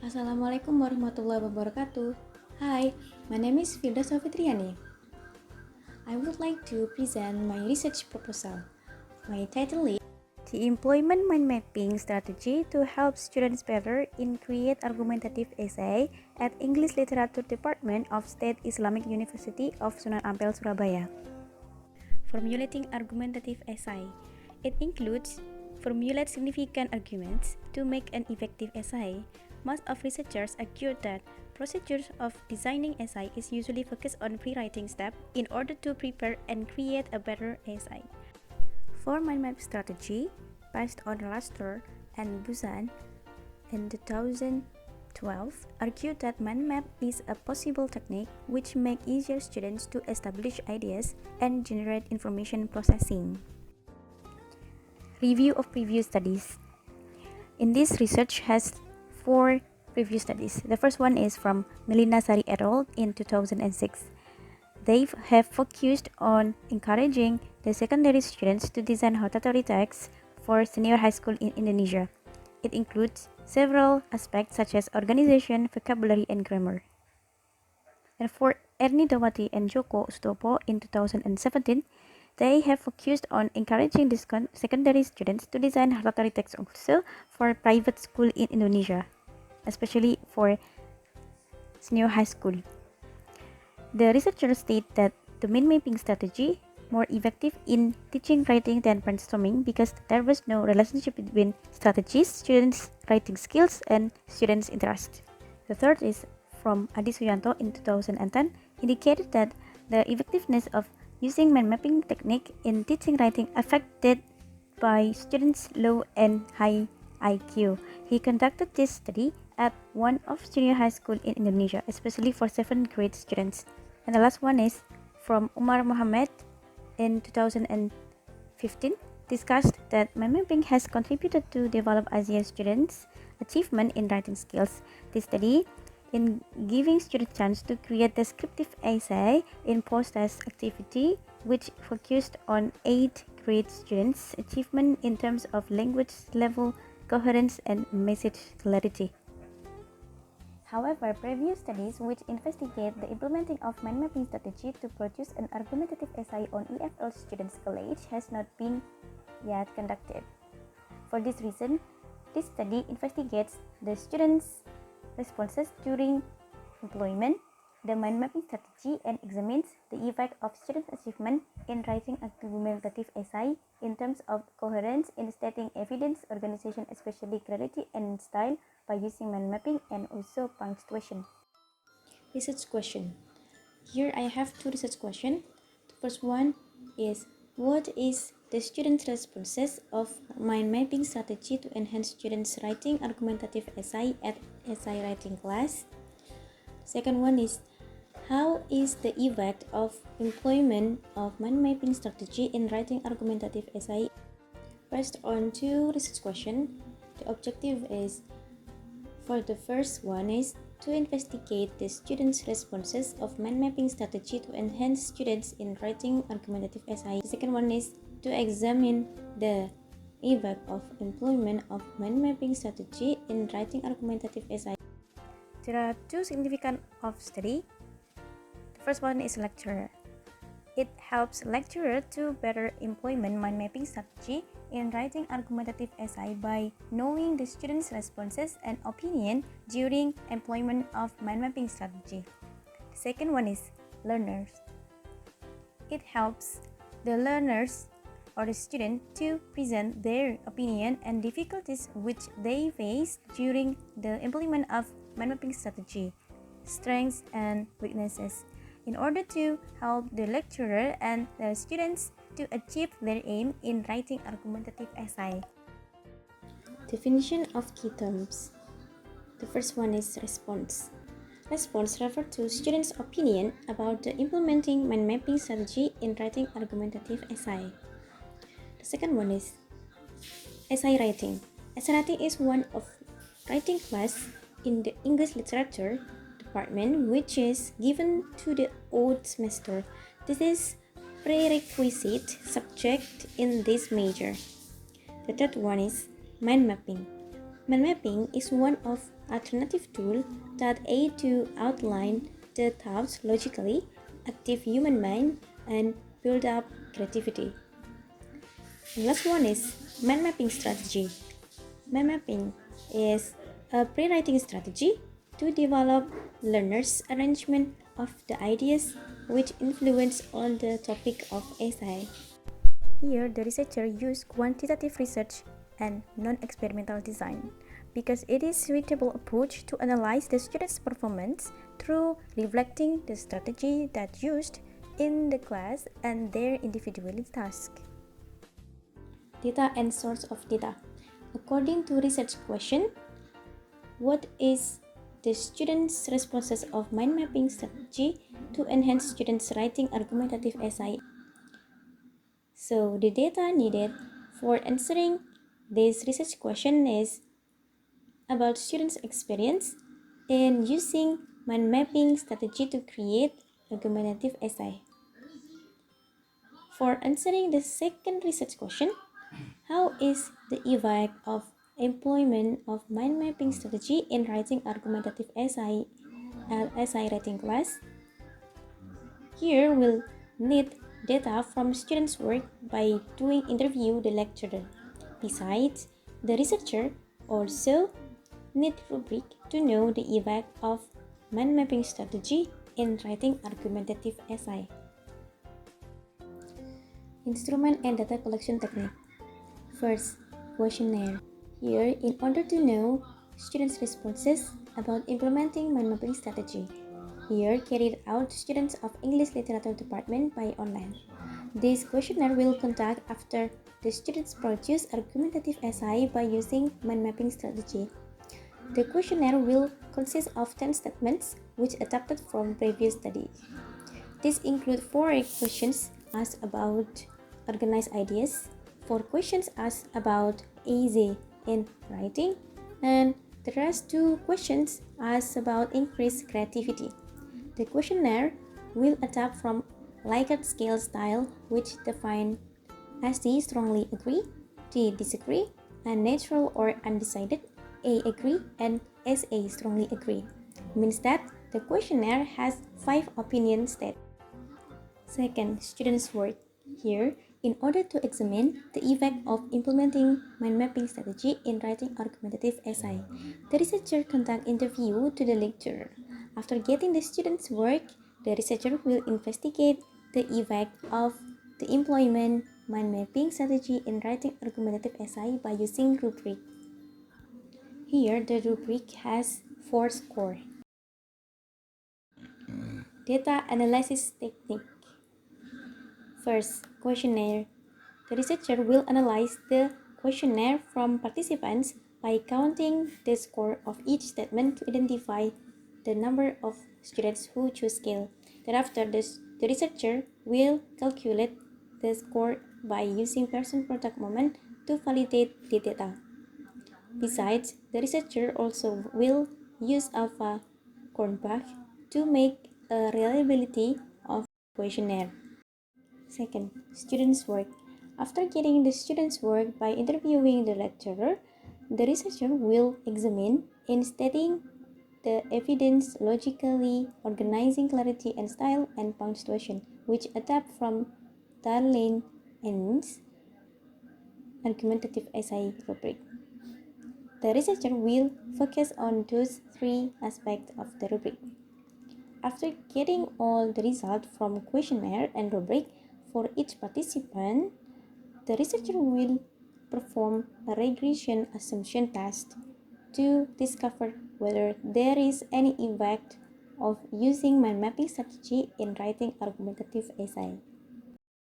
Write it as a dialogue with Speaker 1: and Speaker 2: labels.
Speaker 1: Assalamualaikum warahmatullahi wabarakatuh. Hi, my name is Firda Safitriani. I would like to present my research proposal. My title is The Employment Mind Mapping Strategy to Help Students Better in Create Argumentative Essay at English Literature Department of State Islamic University of Sunan Ampel, Surabaya. Formulating argumentative essay. It includes formulate significant arguments to make an effective essay. Most of researchers argue that procedures of designing essay is usually focused on pre-writing step in order to prepare and create a better essay. For mind map strategy, based on Laster and Busan in 2012, argued that mind map is a possible technique which makes easier students to establish ideas and generate information processing. Review of previous studies. In this research has 4 previous studies. The first one is from Melina Sari et al. In 2006. They have focused on encouraging the secondary students to design hortatory texts for senior high school in Indonesia. It includes several aspects such as organization, vocabulary, and grammar. And for Erni Dawati and Joko Sutopo in 2017, they have focused on encouraging the secondary students to design hortatory texts also for private school in Indonesia, especially for senior high school. The researchers state that the mind mapping strategy more effective in teaching writing than brainstorming because there was no relationship between strategies, students' writing skills, and students' interest. The third is from Adi Suyanto in 2010 indicated that the effectiveness of using mind mapping technique in teaching writing affected by students' low and high IQ. He conducted this study at one of junior high school in Indonesia, especially for 7th grade students. And the last one is from Umar Mohammed in 2015, discussed that mind mapping has contributed to develop Asian students' achievement in writing skills. This study in giving students chance to create descriptive essay in post-test activity, which focused on 8th grade students' achievement in terms of language level, coherence, and message clarity. However, previous studies which investigate the implementing of mind mapping strategy to produce an argumentative essay on EFL students' college has not been yet conducted. For this reason, this study investigates the students' responses during employment, the mind mapping strategy, and examines the effect of student achievement in writing argumentative essay in terms of coherence in stating evidence, organization, especially clarity and style by using mind mapping, and also punctuation. Research question. Here I have 2 research questions. The first one is, what is the students' responses of mind mapping strategy to enhance students' writing argumentative essay at essay writing class? Second one is, how is the effect of employment of mind mapping strategy in writing argumentative essay? Based on 2 research questions, the objective is, for the first one is to investigate the students' responses of mind mapping strategy to enhance students in writing argumentative essay. The second one is to examine the effect of employment of mind mapping strategy in writing argumentative essay. There are 2 significant of study. The first one is lecturer. It helps lecturer to better employment mind mapping strategy in writing argumentative essay by knowing the students' responses and opinion during employment of mind mapping strategy. The second one is learners. It helps the learners or the student to present their opinion and difficulties which they face during the implement of mind mapping strategy, strengths and weaknesses, in order to help the lecturer and the students to achieve their aim in writing argumentative essay. Definition of key terms. The first one is response. Response refers to students' opinion about the implementing mind mapping strategy in writing argumentative essay. The second one is essay writing. Essay writing is one of writing class in the English literature department which is given to the old semester. This is prerequisite subject in this major. The third one is mind mapping. Mind mapping is one of alternative tools that aid to outline the thoughts logically, active human mind, and build up creativity. And last one is mind mapping strategy. Mind mapping is a pre-writing strategy to develop learners' arrangement of the ideas which influence on the topic of essay. Here, the researcher used quantitative research and non-experimental design because it is a suitable approach to analyze the student's performance through reflecting the strategy that used in the class and their individual tasks. Data and source of data. According to research question, what is the students' responses of mind mapping strategy to enhance students' writing argumentative essay? So the data needed for answering this research question is about students' experience in using mind mapping strategy to create argumentative essay. For answering the second research question, how is the effect of employment of mind mapping strategy in writing argumentative essay writing class? Here we'll need data from students' work by doing interview the lecturer. Besides, the researcher also need rubric to know the effect of mind mapping strategy in writing argumentative essay. Instrument and data collection technique. First, questionnaire. Here, in order to know students' responses about implementing mind mapping strategy. Here, carried out students of English Literature Department by online. This questionnaire will conduct after the students produce argumentative essay by using mind mapping strategy. The questionnaire will consist of 10 statements which adapted from previous studies. These include 4 questions asked about organized ideas, 4 questions asked about easy in writing, and the rest 2 questions asked about increased creativity. The questionnaire will adapt from Likert scale style, which define as D strongly agree, D disagree, and neutral or undecided, A agree, and SA strongly agree. Means that the questionnaire has 5 opinion states. Second, students' work. Here, in order to examine the effect of implementing mind mapping strategy in writing argumentative essay, the researcher conduct interview to the lecturer. After getting the students' work, the researcher will investigate the effect of the employment mind mapping strategy in writing argumentative essay by using rubric. Here, the rubric has 4 scores. Data analysis technique. First, questionnaire. The researcher will analyze the questionnaire from participants by counting the score of each statement to identify the number of students who choose scale. Thereafter, the researcher will calculate the score by using person-product moment to validate the data. Besides, the researcher also will use alpha Kornbach to make a reliability of questionnaire. Second, students' work. After getting the students' work by interviewing the lecturer, the researcher will examine in studying the evidence logically, organizing clarity and style, and punctuation, which adapt from Darlene Enns' argumentative essay rubric. The researcher will focus on those 3 aspects of the rubric. After getting all the results from questionnaire and rubric for each participant, the researcher will perform a regression assumption test to discover whether there is any effect of using mind mapping strategy in writing argumentative essay.